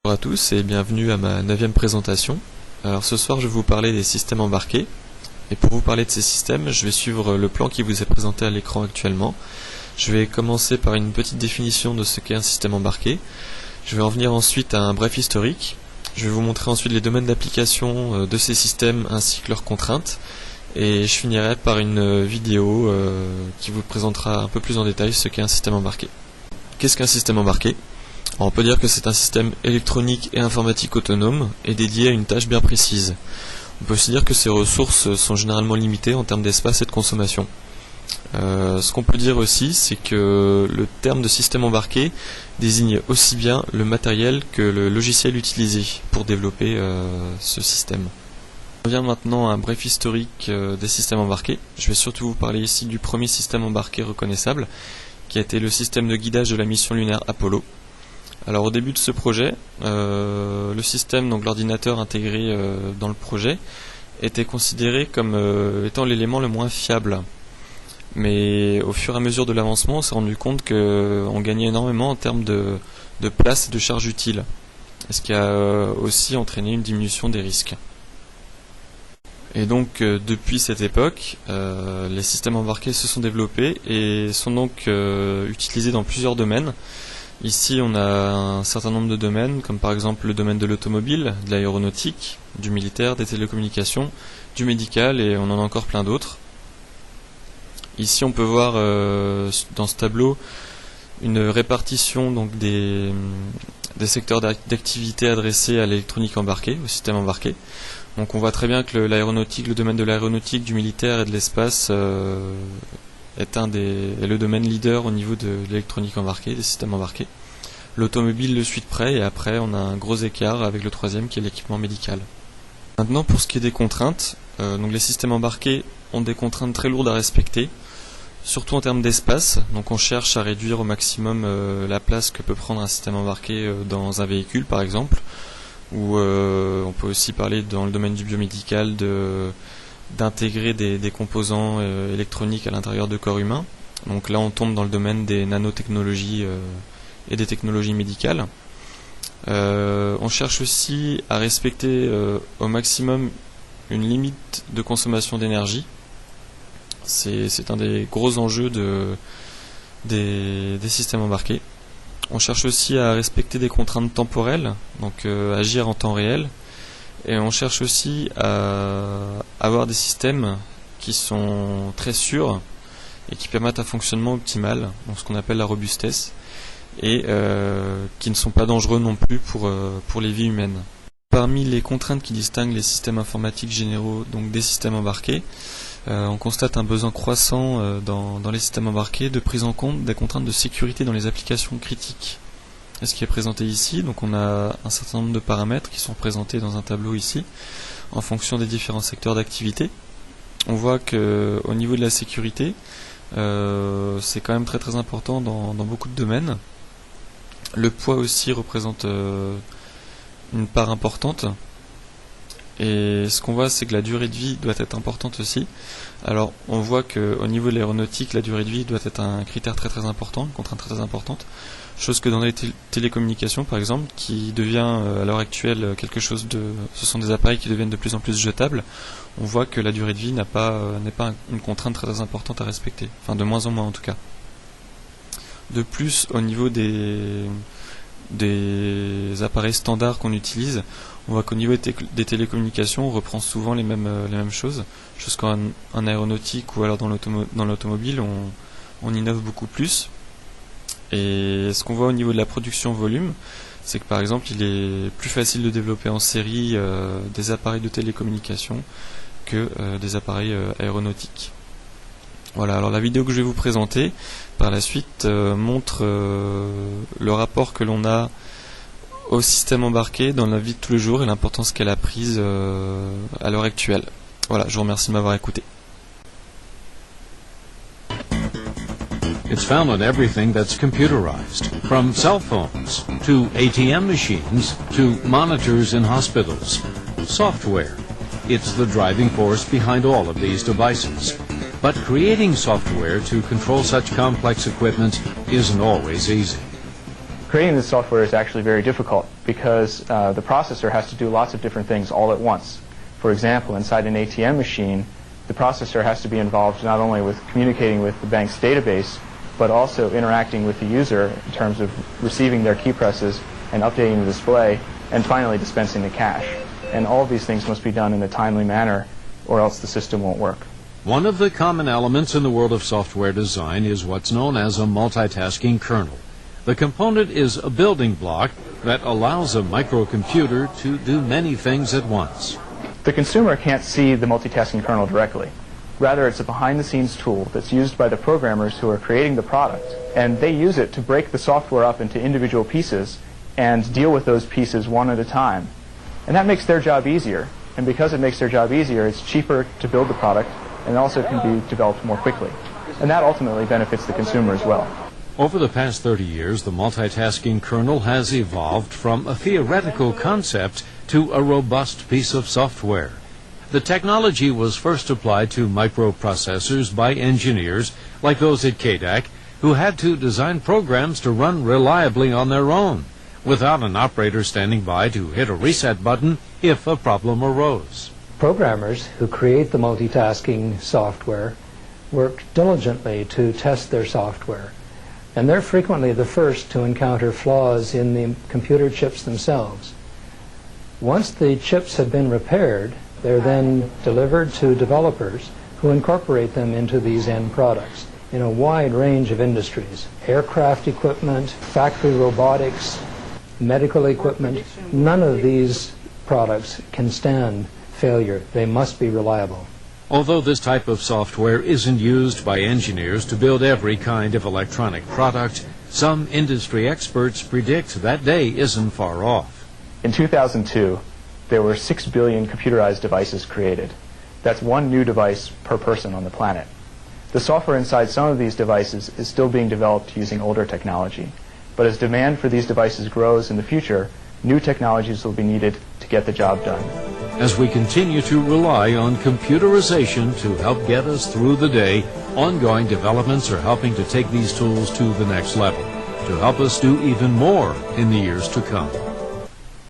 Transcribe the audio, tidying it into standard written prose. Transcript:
Bonjour à tous et bienvenue à ma 9e présentation. Alors ce soir je vais vous parler des systèmes embarqués. Et pour vous parler de ces systèmes, je vais suivre le plan qui vous est présenté à l'écran actuellement. Je vais commencer par une petite définition de ce qu'est un système embarqué. Je vais en venir ensuite à un bref historique. Je vais vous montrer ensuite les domaines d'application de ces systèmes ainsi que leurs contraintes. Et je finirai par une vidéo qui vous présentera un peu plus en détail ce qu'est un système embarqué. Qu'est-ce qu'un système embarqué ? Alors, on peut dire que c'est un système électronique et informatique autonome et dédié à une tâche bien précise. On peut aussi dire que ses ressources sont généralement limitées en termes d'espace et de consommation. Ce qu'on peut dire aussi, c'est que le terme de système embarqué désigne aussi bien le matériel que le logiciel utilisé pour développer ce système. On revient maintenant à un bref historique des systèmes embarqués. Je vais surtout vous parler ici du premier système embarqué reconnaissable, qui a été le système de guidage de la mission lunaire Apollo. Alors au début de ce projet, le système, donc l'ordinateur intégré dans le projet, était considéré comme étant l'élément le moins fiable. Mais au fur et à mesure de l'avancement, on s'est rendu compte qu'on gagnait énormément en termes de place et de charge utile, ce qui a aussi entraîné une diminution des risques. Et donc depuis cette époque, les systèmes embarqués se sont développés et sont donc utilisés dans plusieurs domaines. Ici, on a un certain nombre de domaines, comme par exemple le domaine de l'automobile, de l'aéronautique, du militaire, des télécommunications, du médical, et on en a encore plein d'autres. Ici, on peut voir dans ce tableau une répartition donc des secteurs d'activité adressés à l'électronique embarquée, au système embarqué. Donc on voit très bien que l'aéronautique, le domaine de l'aéronautique, du militaire et de l'espace est le domaine leader au niveau de l'électronique embarquée, des systèmes embarqués. L'automobile le suit de près et après on a un gros écart avec le troisième qui est l'équipement médical. Maintenant pour ce qui est des contraintes, donc les systèmes embarqués ont des contraintes très lourdes à respecter, surtout en termes d'espace. Donc on cherche à réduire au maximum la place que peut prendre un système embarqué dans un véhicule par exemple, ou on peut aussi parler dans le domaine du biomédical d'intégrer des composants électroniques à l'intérieur de corps humains. Donc là on tombe dans le domaine des nanotechnologies et des technologies médicales. On cherche aussi à respecter au maximum une limite de consommation d'énergie. C'est un des gros enjeux des systèmes embarqués. On cherche aussi à respecter des contraintes temporelles, donc agir en temps réel. Et on cherche aussi à avoir des systèmes qui sont très sûrs et qui permettent un fonctionnement optimal, donc ce qu'on appelle la robustesse, et qui ne sont pas dangereux non plus pour les vies humaines. Parmi les contraintes qui distinguent les systèmes informatiques généraux donc des systèmes embarqués, on constate un besoin croissant dans les systèmes embarqués de prise en compte des contraintes de sécurité dans les applications critiques. Et ce qui est présenté ici, donc on a un certain nombre de paramètres qui sont présentés dans un tableau ici, en fonction des différents secteurs d'activité. On voit qu'au niveau de la sécurité, c'est quand même très très important dans beaucoup de domaines. Le poids aussi représente une part importante. Et ce qu'on voit, c'est que la durée de vie doit être importante aussi. Alors, on voit qu'au niveau de l'aéronautique, la durée de vie doit être un critère très très important, une contrainte très très importante. Chose que dans les télécommunications, par exemple, qui devient à l'heure actuelle quelque chose ce sont des appareils qui deviennent de plus en plus jetables. On voit que la durée de vie n'est pas une contrainte très très importante à respecter. Enfin, de moins en moins en tout cas. De plus, au niveau des appareils standards qu'on utilise, on voit qu'au niveau des télécommunications, on reprend souvent les mêmes choses. Chose qu'en aéronautique ou alors dans l'automobile, on innove beaucoup plus. Et ce qu'on voit au niveau de la production volume, c'est que par exemple, il est plus facile de développer en série des appareils de télécommunication que des appareils aéronautiques. Voilà, alors la vidéo que je vais vous présenter par la suite montre le rapport que l'on a au système embarqué dans la vie de tous les jours et l'importance qu'elle a prise à l'heure actuelle. Voilà, je vous remercie de m'avoir écouté. It's found on everything that's computerized, from cell phones to ATM machines to monitors in hospitals. Software. It's the driving force behind all of these devices. But creating software to control such complex equipment isn't always easy. Creating this software is actually very difficult. because the processor has to do lots of different things all at once. For example, inside an ATM machine, the processor has to be involved not only with communicating with the bank's database, but also interacting with the user in terms of receiving their key presses and updating the display, and finally dispensing the cash. And all of these things must be done in a timely manner, or else the system won't work. One of the common elements in the world of software design is what's known as a multitasking kernel. The component is a building block that allows a microcomputer to do many things at once. The consumer can't see the multitasking kernel directly. Rather, it's a behind-the-scenes tool that's used by the programmers who are creating the product, and they use it to break the software up into individual pieces and deal with those pieces one at a time. And that makes their job easier. And because it makes their job easier, it's cheaper to build the product, and also can be developed more quickly. And that ultimately benefits the consumer as well. Over the past 30 years, the multitasking kernel has evolved from a theoretical concept to a robust piece of software. The technology was first applied to microprocessors by engineers like those at KDAC, who had to design programs to run reliably on their own, without an operator standing by to hit a reset button if a problem arose. Programmers who create the multitasking software work diligently to test their software, and they're frequently the first to encounter flaws in the computer chips themselves. Once the chips have been repaired, they're then delivered to developers who incorporate them into these end products in a wide range of industries: aircraft equipment, factory robotics, medical equipment. None of these products can stand failure. They must be reliable. Although this type of software isn't used by engineers to build every kind of electronic product, some industry experts predict that day isn't far off. In 2002, there were 6 billion computerized devices created. That's one new device per person on the planet. The software inside some of these devices is still being developed using older technology. But as demand for these devices grows in the future, new technologies will be needed to get the job done. As we continue to rely on computerization to help get us through the day, ongoing developments are helping to take these tools to the next level, to help us do even more in the years to come.